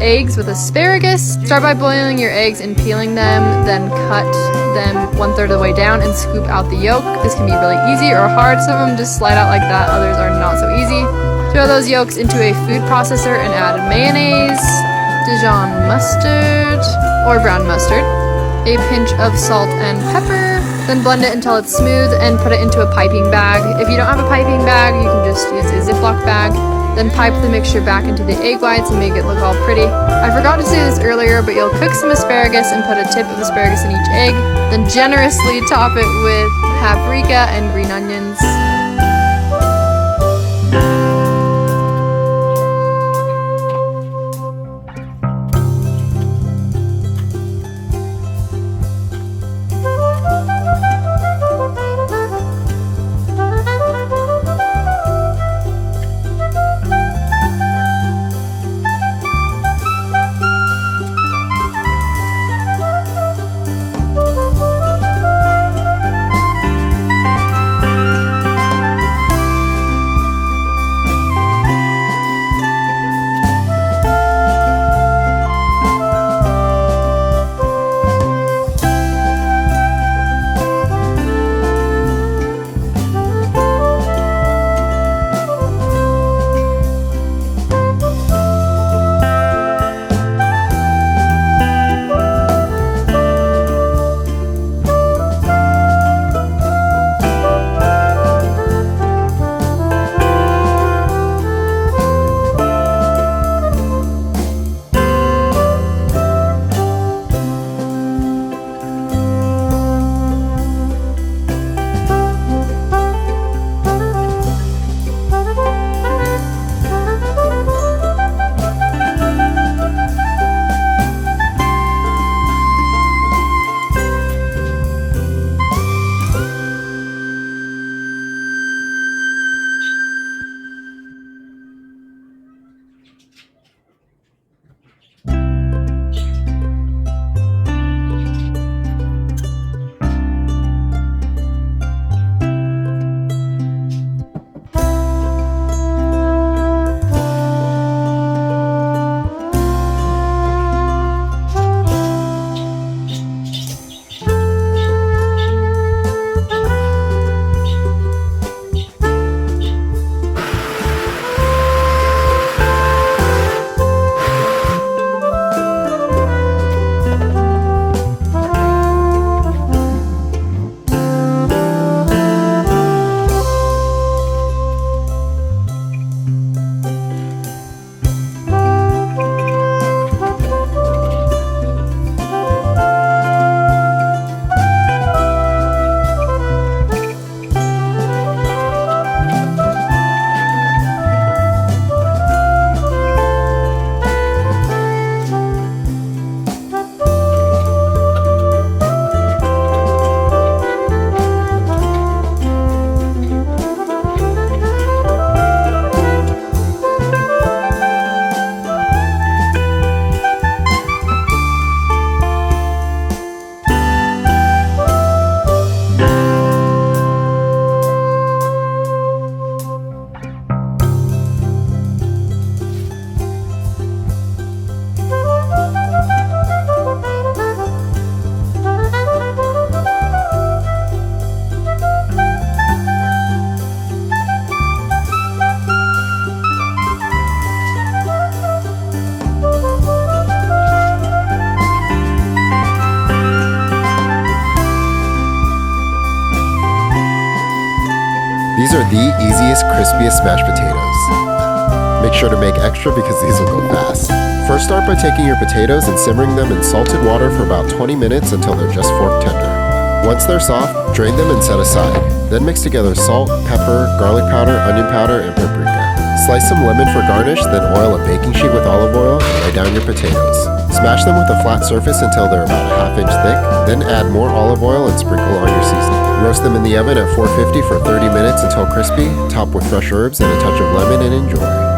eggs with asparagus. Start by boiling your eggs and peeling them, then cut them 1/3 of the way down and scoop out the yolk. This can be really easy or hard. Some of them just slide out like that, others are not so easy. Throw those yolks into a food processor and add mayonnaise, Dijon mustard or brown mustard, a pinch of salt and pepper. Then blend it until it's smooth and put it into a piping bag. If you don't have a piping bag, you can just use a Ziploc bag. Then pipe the mixture back into the egg whites and make it look all pretty. I forgot to say this earlier, but you'll cook some asparagus and put a tip of asparagus in each egg. Then generously top it with paprika and green onions. These are the easiest, crispiest mashed potatoes. Make sure to make extra because these will go fast. First, start by taking your potatoes and simmering them in salted water for about 20 minutes until they're just fork tender. Once they're soft, drain them and set aside. Then mix together salt, pepper, garlic powder, onion powder, and paprika. Slice some lemon for garnish, then oil a baking sheet with olive oil and lay down your potatoes. Smash them with a flat surface until they're about a ½ inch thick, then add more olive oil and sprinkle on your seasoning. Roast them in the oven at 450 for 30 minutes until crispy, top with fresh herbs and a touch of lemon, and enjoy.